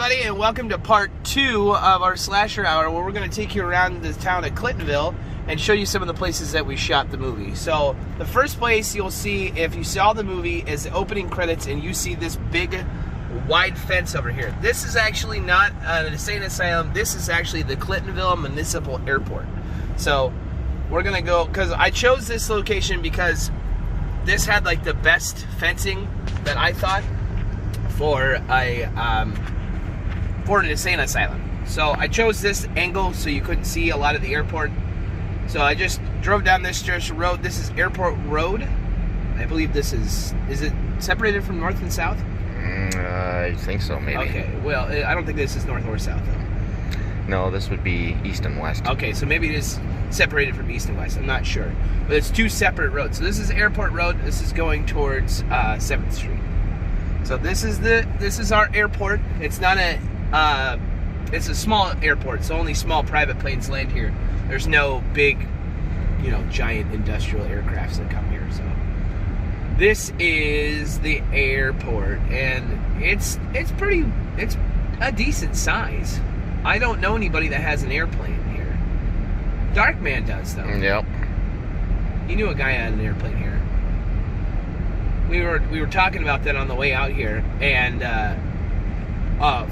everybody, and welcome to part 2 of our Slasher Hour, where we're going to take you around the town of Clintonville and show you some of the places that we shot the movie. So, the first place you'll see, if you saw the movie, is the opening credits, and you see this big, wide fence over here. This is actually not an insane asylum. This is actually the Clintonville Municipal Airport. So, we're going to go, because I chose this location because this had, like, the best fencing that I thought for an insane asylum. So I chose this angle so you couldn't see a lot of the airport. So I just drove down this stretch of road. This is Airport Road. I believe this is it separated from north and south? I think so, maybe. Okay, well, I don't think this is north or south, though. No, this would be east and west. Okay, so maybe it is separated from east and west. I'm not sure. But it's two separate roads. So this is Airport Road. This is going towards 7th Street. So this is our airport. It's not it's a small airport, so only small private planes land here. There's no big, giant industrial aircrafts that come here. So this is the airport, and it's a decent size. I don't know anybody that has an airplane here. Darkman does, though. Yep. He knew a guy had an airplane here. We were talking about that on the way out here, and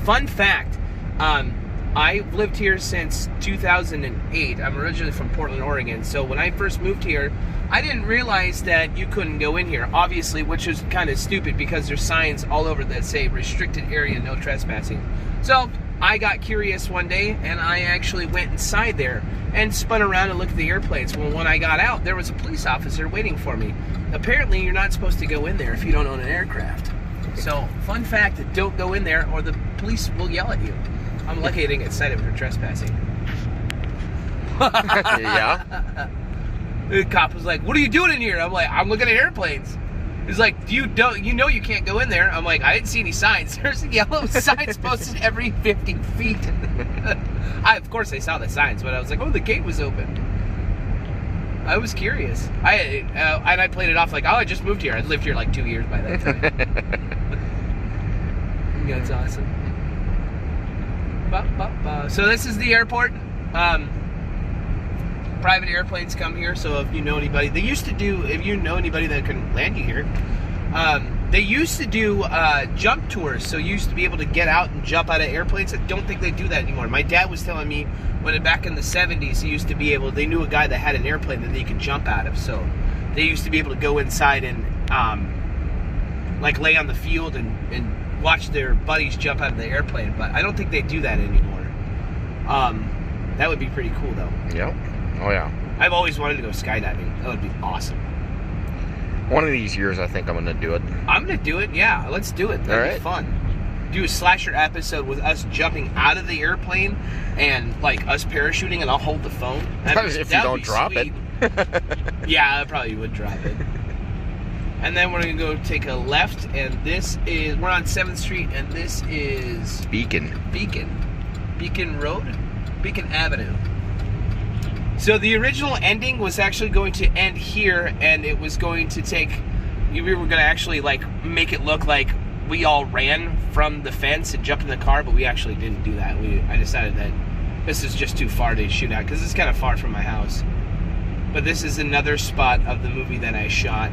fun fact, I've lived here since 2008. I'm originally from Portland, Oregon, so when I first moved here, I didn't realize that you couldn't go in here, obviously, which is kind of stupid because there's signs all over that say restricted area, no trespassing. So I got curious one day, and I actually went inside there and spun around and looked at the airplanes. Well, when I got out, there was a police officer waiting for me. Apparently, you're not supposed to go in there if you don't own an aircraft. So, fun fact, don't go in there or the police will yell at you. I'm lucky I didn't get cited for trespassing. Yeah? The cop was like, "What are you doing in here?" I'm like, "I'm looking at airplanes." He's like, you know you can't go in there. I'm like, I didn't see any signs. There's yellow signs posted every 50 feet. Of course I saw the signs, but I was like, oh, the gate was open. I was curious. I played it off like, oh, I just moved here. I'd lived here like 2 years by that time. That's awesome. So this is the airport. Private airplanes come here, so if you know anybody, if you know anybody that can land you here, they used to do jump tours, so you used to be able to get out and jump out of airplanes. I don't think they do that anymore. My dad was telling me when back in the 70s, they knew a guy that had an airplane that they could jump out of, so they used to be able to go inside and lay on the field and watch their buddies jump out of the airplane, but I don't think they do that anymore. That would be pretty cool, though. Yep. Oh, yeah. I've always wanted to go skydiving. That would be awesome. One of these years, I think I'm going to do it. I'm going to do it, yeah. Let's do it. That'd be fun. Do a slasher episode with us jumping out of the airplane and, us parachuting, and I'll hold the phone. If you don't drop it. Yeah, I probably would drop it. And then we're going to go take a left, and we're on 7th Street, and this is... Beacon Road? Beacon Avenue. So the original ending was actually going to end here, and it was going to we were going to actually make it look like we all ran from the fence and jumped in the car, but we actually didn't do that. I decided that this is just too far to shoot at, because it's kind of far from my house. But this is another spot of the movie that I shot.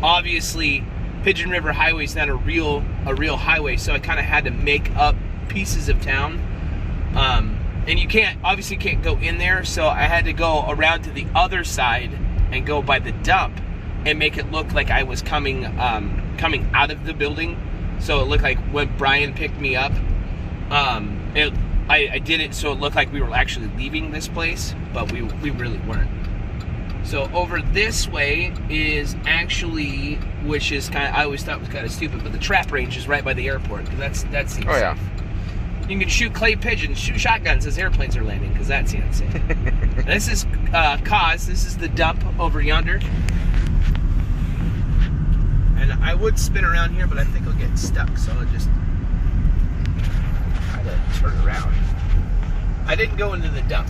Obviously, Pigeon River Highway is not a real highway, so I kind of had to make up pieces of town. And you obviously can't go in there, so I had to go around to the other side and go by the dump and make it look like I was coming out of the building. So it looked like when Brian picked me up, I did it so it looked like we were actually leaving this place, but we really weren't. So over this way is actually, which is I always thought was kind of stupid, but the trap range is right by the airport, because that seems safe. Yeah. You can shoot clay pigeons, shoot shotguns as airplanes are landing, because that seems safe. This is this is the dump over yonder. And I would spin around here, but I think I'll get stuck, so I'll just try to turn around. I didn't go into the dump.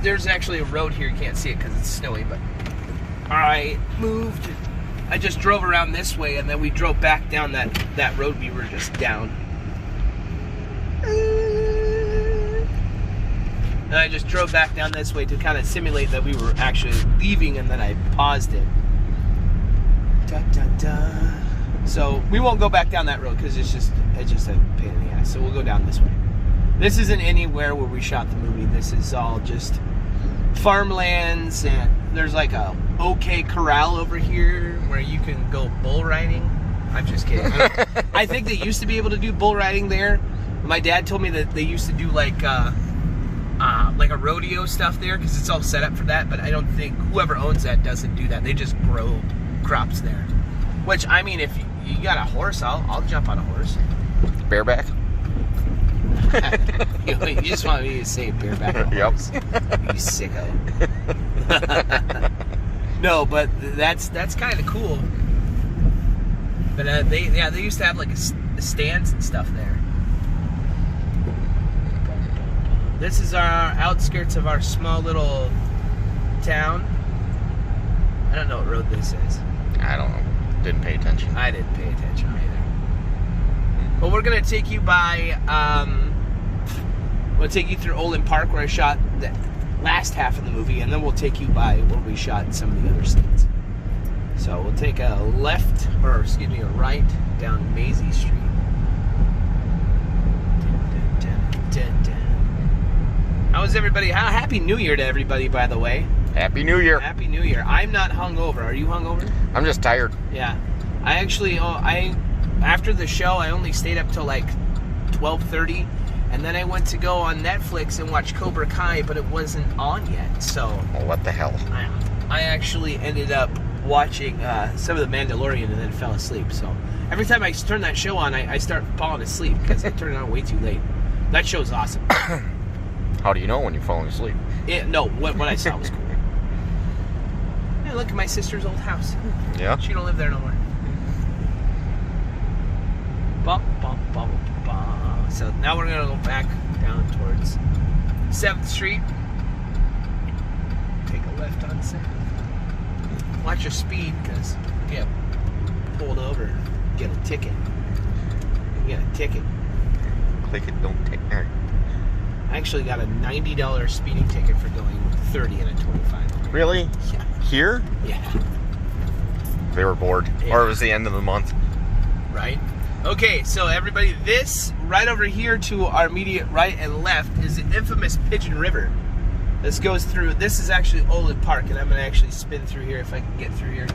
There's actually a road here. You can't see it because it's snowy, but I moved. I just drove around this way, and then we drove back down that road we were just down. just drove back down this way to kind of simulate that we were actually leaving, and then I paused it. Da, da, da. So we won't go back down that road because it's just a pain in the ass. So we'll go down this way. This isn't anywhere where we shot the movie. This is all just farmlands, and there's like a OK Corral over here where you can go bull riding. I'm just kidding. I think they used to be able to do bull riding there. My dad told me that they used to do like a rodeo stuff there because it's all set up for that. But I don't think whoever owns that doesn't do that. They just grow crops there. Which, I mean, if you got a horse, I'll jump on a horse. Bareback? You just want me to say bareback on a horse. You sicko. No, but that's kind of cool. But they used to have like stands and stuff there. This is our outskirts of our small little town. I don't know what road this is. I don't know. Didn't pay attention. I didn't pay attention either. But we're gonna take you by. We'll take you through Olin Park where I shot the last half of the movie, and then we'll take you by where we shot some of the other scenes. So we'll take a left, or excuse me, a right down Maisie Street. How was everybody? Happy New Year to everybody, by the way. Happy New Year. Happy New Year. I'm not hungover. Are you hungover? I'm just tired. Yeah. I actually, after the show, I only stayed up till like 12:30, and then I went to go on Netflix and watch Cobra Kai, but it wasn't on yet, so. Oh, what the hell? I actually ended up watching some of The Mandalorian and then fell asleep, so. Every time I turn that show on, I start falling asleep because I turn it on way too late. That show's awesome. How do you know when you're falling asleep? No, what I saw was cool. Hey, look at my sister's old house. Yeah? She don't live there no more. Bum, bum, bum, bum. So now we're going to go back down towards 7th Street. Take a left on 7th. Watch your speed, because you get pulled over and get a ticket. You get a ticket. Click it, don't take it. I actually got a $90 speeding ticket for going 30 and a 25. Really? Yeah. Here? Yeah. They were bored. Yeah. Or it was the end of the month. Right? Okay, so everybody, this right over here to our immediate right and left is the infamous Pigeon River. This goes through, this is actually Olin Park, and I'm going to actually spin through here if I can get through here.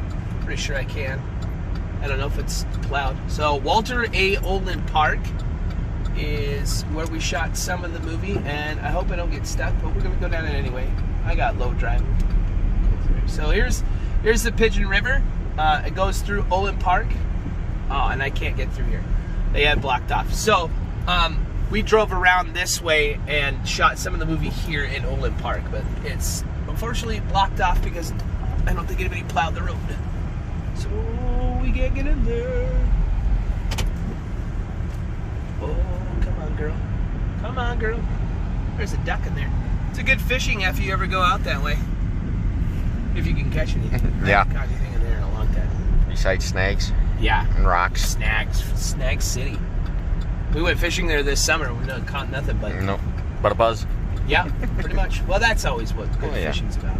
Pretty sure I can. I don't know if it's plowed. So Walter A. Olin Park is where we shot some of the movie, and I hope I don't get stuck, but we're going to go down it anyway. I got low driving. So here's the Pigeon River. It goes through Olin Park. Oh, and I can't get through here. They had blocked off. So we drove around this way and shot some of the movie here in Olin Park, but it's unfortunately blocked off because I don't think anybody plowed the road. So we can't get in there. Oh, come on, girl. Come on, girl. There's a duck in there. It's a good fishing if you ever go out that way. If you can catch anything. I Yeah. haven't caught anything in there in a long time. Besides snags Yeah. and rocks. Snag City. We went fishing there this summer. We never caught nothing but... No, but a buzz. Yeah, pretty much. Well, that's always what good fishing's about.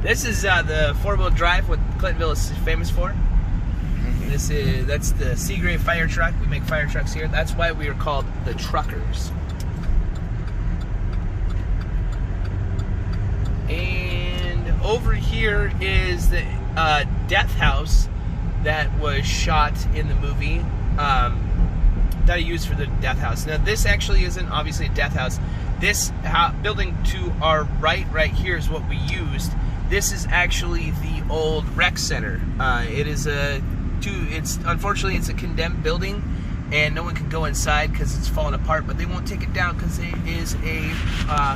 This is the four-wheel drive, what Clintonville is famous for. That's the Seagrave fire truck. We make fire trucks here. That's why we are called the Truckers. And over here is the death house that was shot in the movie. That I used for the death house. Now this actually isn't obviously a death house. This building to our right here is what we used. This is actually the old rec center. Unfortunately it's a condemned building and no one can go inside because it's fallen apart, but they won't take it down because it is a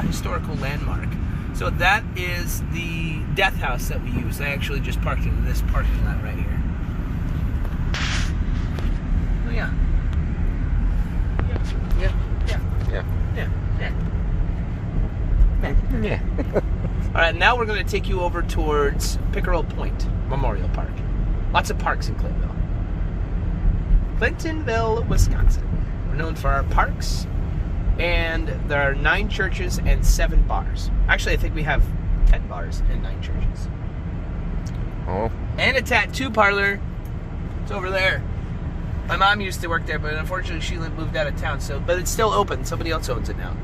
historical landmark. So that is the death house that we use. I actually just parked in this parking lot right here. Oh yeah. Yeah. Alright, now we're going to take you over towards Pickerel Point Memorial Park. Lots of parks in Clintonville. Clintonville, Wisconsin. We're known for our parks And there are 9 churches and 7 bars. Actually, I think we have 10 bars and 9 churches. Oh. And a tattoo parlor. It's over there. My mom used to work there, but unfortunately she moved out of town. But it's still open. Somebody else owns it now.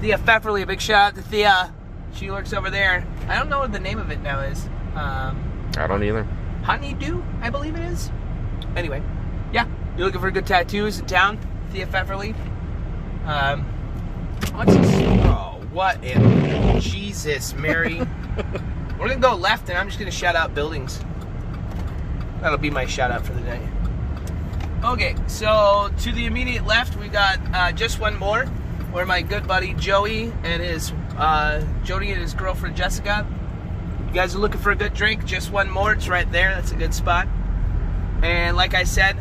Thea Pfefferly, a big shout out to Thea. She works over there. I don't know what the name of it now is. I don't either. Honeydew, I believe it is. Anyway, yeah. You're looking for good tattoos in town? Thea Pfefferly. What's this? Oh, what in Jesus, Mary. We're going to go left, and I'm just going to shout out buildings. That'll be my shout out for the day. Okay, so to the immediate left, we got Just One More, where my good buddy Jody and his girlfriend Jessica. You guys are looking for a good drink? Just One More. It's right there. That's a good spot. And like I said,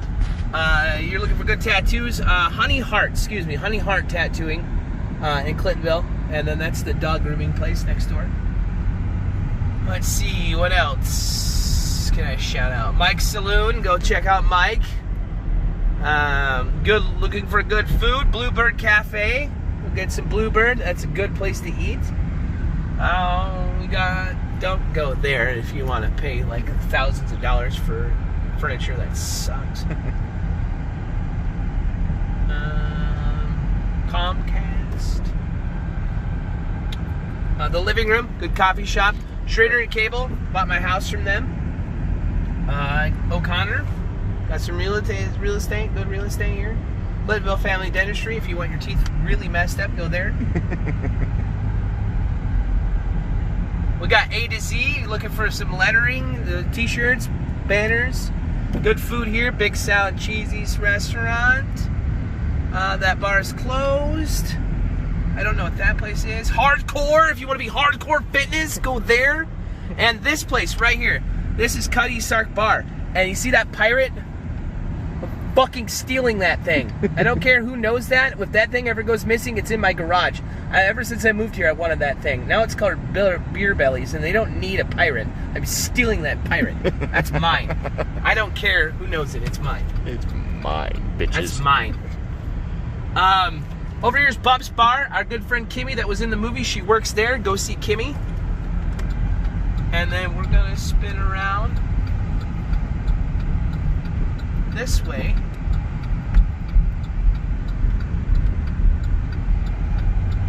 you're looking for good tattoos. Honey Heart Tattooing in Clintonville, and then that's the dog grooming place next door. Let's see, what else can I shout out? Mike's Saloon. Go check out Mike. Looking for good food. Bluebird Cafe. We'll get some Bluebird. That's a good place to eat. Don't go there if you want to pay like thousands of dollars for furniture that sucks. Comcast. The Living Room. Good coffee shop. Schrader and Cable. Bought my house from them. O'Connor. Got some real estate, good real estate here. Littleville Family Dentistry. If you want your teeth really messed up, go there. We got A to Z. Looking for some lettering, t-shirts, banners. Good food here. Big Salad Cheesy's restaurant. That bar is closed. I don't know what that place is. Hardcore. If you want to be hardcore fitness, go there. And this place right here. This is Cuddy Sark Bar. And you see that pirate? I'm fucking stealing that thing. I don't care who knows that. If that thing ever goes missing, it's in my garage. Ever since I moved here, I wanted that thing. Now it's called Beer Bellies, and they don't need a pirate. I'm stealing that pirate. That's mine. I don't care who knows it. It's mine. It's mine, bitches. That's mine. Over here's Bub's Bar. Our good friend Kimmy that was in the movie. She works there. Go see Kimmy. And then we're going to spin around this way.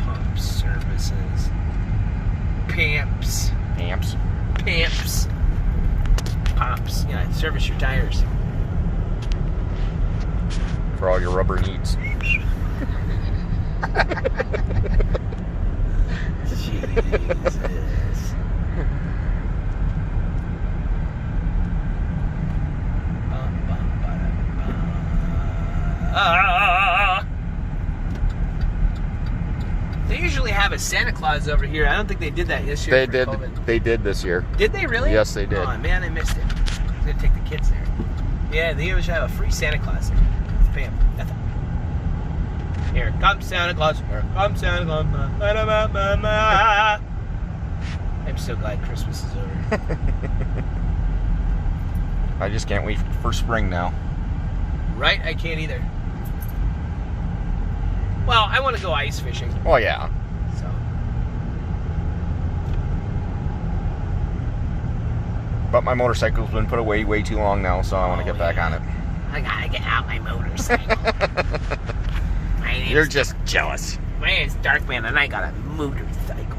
Pump services. Pamps. Pops. Yeah, service your tires. For all your rubber needs. Jesus. They usually have a Santa Claus over here. I don't think they did that this year. They did this year. Did they really? Yes, they did. Oh man, I missed it. I'm gonna take the kids there. Yeah, they usually have a free Santa Claus there. Pay them nothing. Here comes Santa Claus. Here comes Santa Claus. I'm so glad Christmas is over. I just can't wait for spring now. Right? I can't either. Well, I want to go ice fishing. Oh, yeah. So. But my motorcycle's been put away way too long now, so I want to get back on it. I gotta get out my motorcycle. You're just jealous. My name's Darkman, and I got a motorcycle.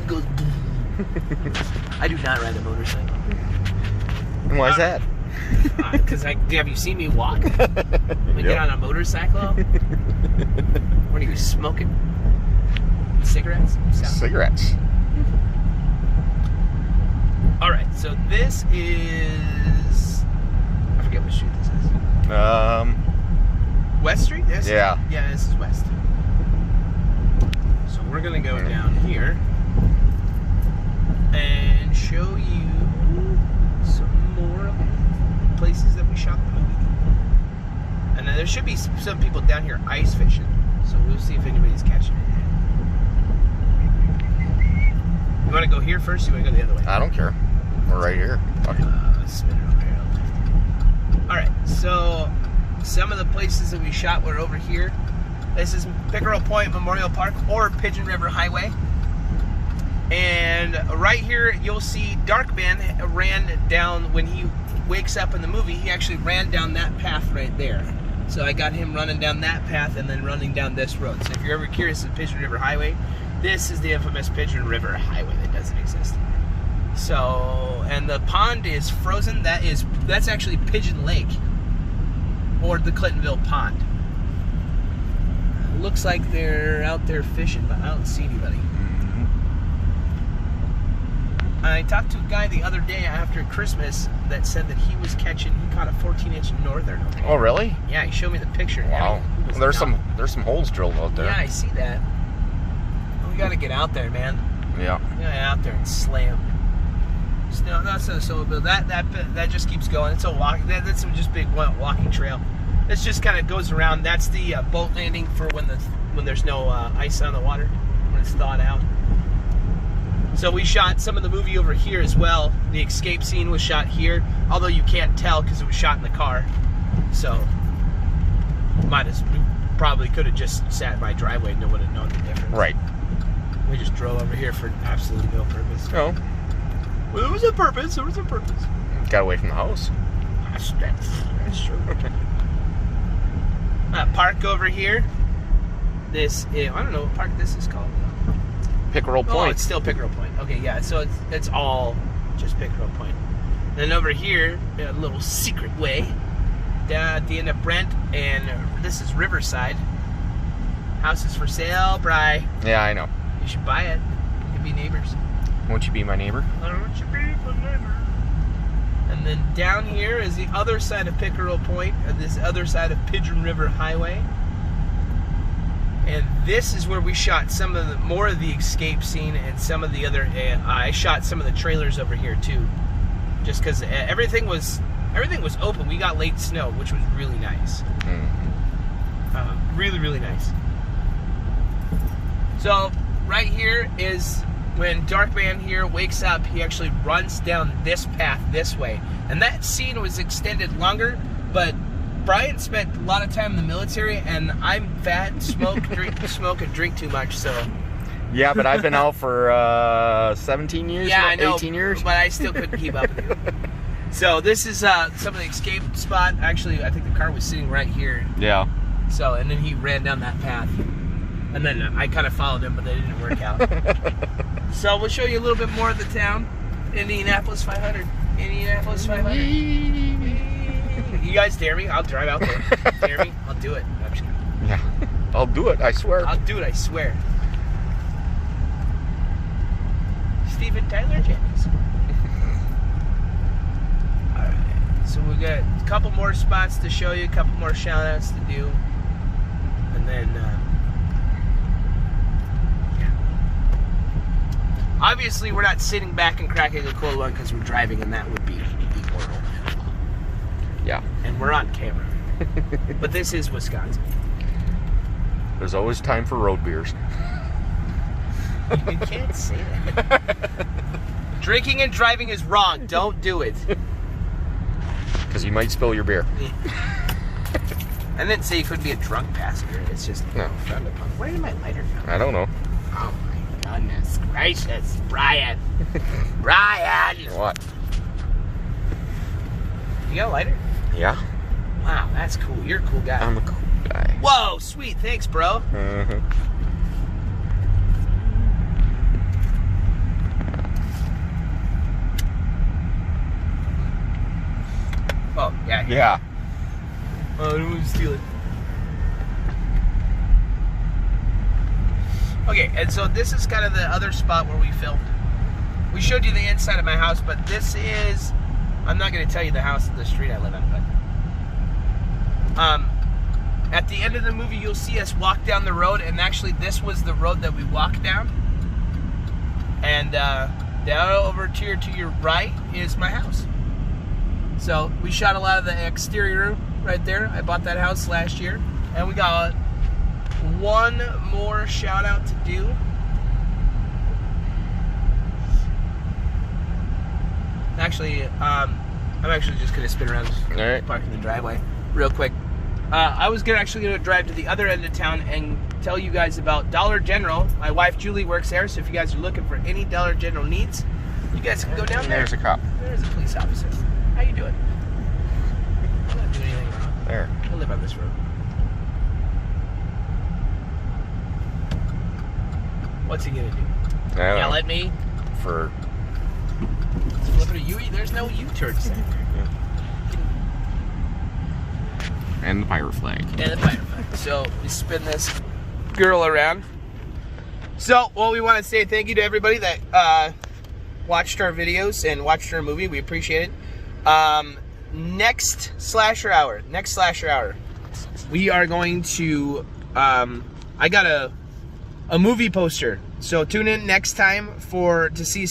It goes. I do not ride a motorcycle. And why is that? Because have you seen me walk? We get on a motorcycle. What are you smoking? Cigarettes? Cigarettes. All right, so this is. I forget what street this is. West Street? This? Yeah. Yeah, this is West. So we're gonna go down here and show you some more of the places that we shot the movie. And then there should be some people down here ice fishing, so we'll see if anybody's catching it. You want to go here first? Or you want to go the other way? I don't care. We're right here. Okay. Let's spin it over here. All right, so some of the places that we shot were over here. This is Pickerel Point Memorial Park or Pigeon River Highway. And right here, you'll see Darkman ran down, when he wakes up in the movie, he actually ran down that path right there. So I got him running down that path and then running down this road. So if you're ever curious of Pigeon River Highway, this is the infamous Pigeon River Highway that doesn't exist. So, and the pond is frozen. That's actually Pigeon Lake, or the Clintonville Pond. Looks like they're out there fishing, but I don't see anybody. I talked to a guy the other day after Christmas that said that he caught a 14-inch northern. Oh, really? Yeah, he showed me the picture. Wow. There's some holes drilled out there. Yeah, I see that. We gotta get out there, man. Yeah. We gotta get out there and slay them. No, that's so that just keeps going. It's a walk. That's just big walking trail. This just kind of goes around. That's the boat landing for when there's no ice on the water, when it's thawed out. So we shot some of the movie over here as well. The escape scene was shot here, although you can't tell because it was shot in the car. So we probably could have just sat in my driveway and no one would have known the difference. Right. We just drove over here for absolutely no purpose. Oh. Well, there was a purpose. There was a purpose. Got away from the house. That's true. Park over here. This, I don't know what park this is called. Pickerel Point. Oh, it's still Pickerel Point. Okay, yeah, so it's all just Pickerel Point. And over here, a little secret way, down at the end of Brent, and this is Riverside. House is for sale, Bri. Yeah, I know. You should buy it. We could be neighbors. Won't you be my neighbor? I want you to be my neighbor. And then down here is the other side of Pickerel Point, and this other side of Pigeon River Highway. And this is where we shot more of the escape scene and some of the other. I shot some of the trailers over here too, just because everything was open. We got late snow, which was really nice. Really, really nice. So right here is when Darkman here wakes up. He actually runs down this path this way, and that scene was extended longer, but Brian spent a lot of time in the military, and I'm fat and smoke and drink too much, so. Yeah, but I've been out for 17 years, yeah, I know, 18 years. But I still couldn't keep up with you. So this is some of the escape spot. Actually, I think the car was sitting right here. Yeah. So, and then he ran down that path. And then I kind of followed him, but that didn't work out. So we'll show you a little bit more of the town. Indianapolis 500. Indianapolis 500. You guys dare me? I'll drive out there. Dare me? I'll do it. No, I'm just kidding. Yeah. I'll do it, I swear. I'll do it, I swear. Steven Tyler Jennings. Alright. So we got a couple more spots to show you, a couple more shout outs to do. And then yeah. Obviously we're not sitting back and cracking a cold one because we're driving, and that would be immoral. Yeah. And we're on camera. But this is Wisconsin. There's always time for road beers. You can't say that. Drinking and driving is wrong. Don't do it. Because you might spill your beer. I didn't say you couldn't be a drunk passenger. It's just no. Frowned upon. Where did my lighter go? I don't know. Oh my goodness gracious. Brian. Brian! What? You got a lighter? Yeah. Wow, that's cool. You're a cool guy. I'm a cool guy. Whoa, sweet. Thanks, bro. Mm-hmm. Oh, yeah. Yeah. Oh, I don't want to steal it. Okay, and so this is kind of the other spot where we filmed. We showed you the inside of my house, but this is... I'm not going to tell you the house of the street I live on, but... at the end of the movie, you'll see us walk down the road, and actually this was the road that we walked down. And down over to your right is my house. So we shot a lot of the exterior right there. I bought that house last year. And we got one more shout out to do. Actually, I'm actually just going to spin around, all right, park in the driveway real quick. I was actually going to drive to the other end of town and tell you guys about Dollar General. My wife Julie works there, so if you guys are looking for any Dollar General needs, you guys can go down there. There's a cop. There's a police officer. How you doing? I'm not doing anything wrong. There. I live on this road. What's he gonna do? Yell at me? For Flipping a U? There's no U-turn center. and the pirate flag. And the pirate flag. So we spin this girl around. So, well, we want to say thank you to everybody that watched our videos and watched our movie. We appreciate it. Next slasher hour, we are going to, I got a movie poster. So tune in next time to see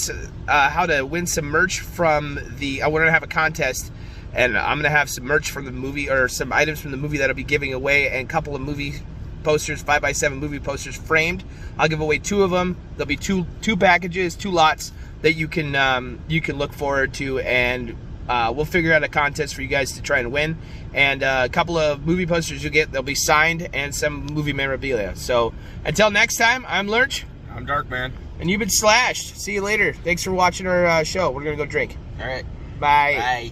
how to win some merch from the, we're gonna have a contest, and I'm gonna have some merch from the movie, or some items from the movie that I'll be giving away, and a couple of movie posters, 5x7 movie posters framed. I'll give away 2 of them. There'll be two packages, 2 lots that you can look forward to, and we'll figure out a contest for you guys to try and win. And a couple of movie posters you'll get, they'll be signed, and some movie memorabilia. So until next time, I'm Lurch. I'm Darkman. And you've been Slashed. See you later. Thanks for watching our show. We're gonna go drink. All right. Bye. Bye.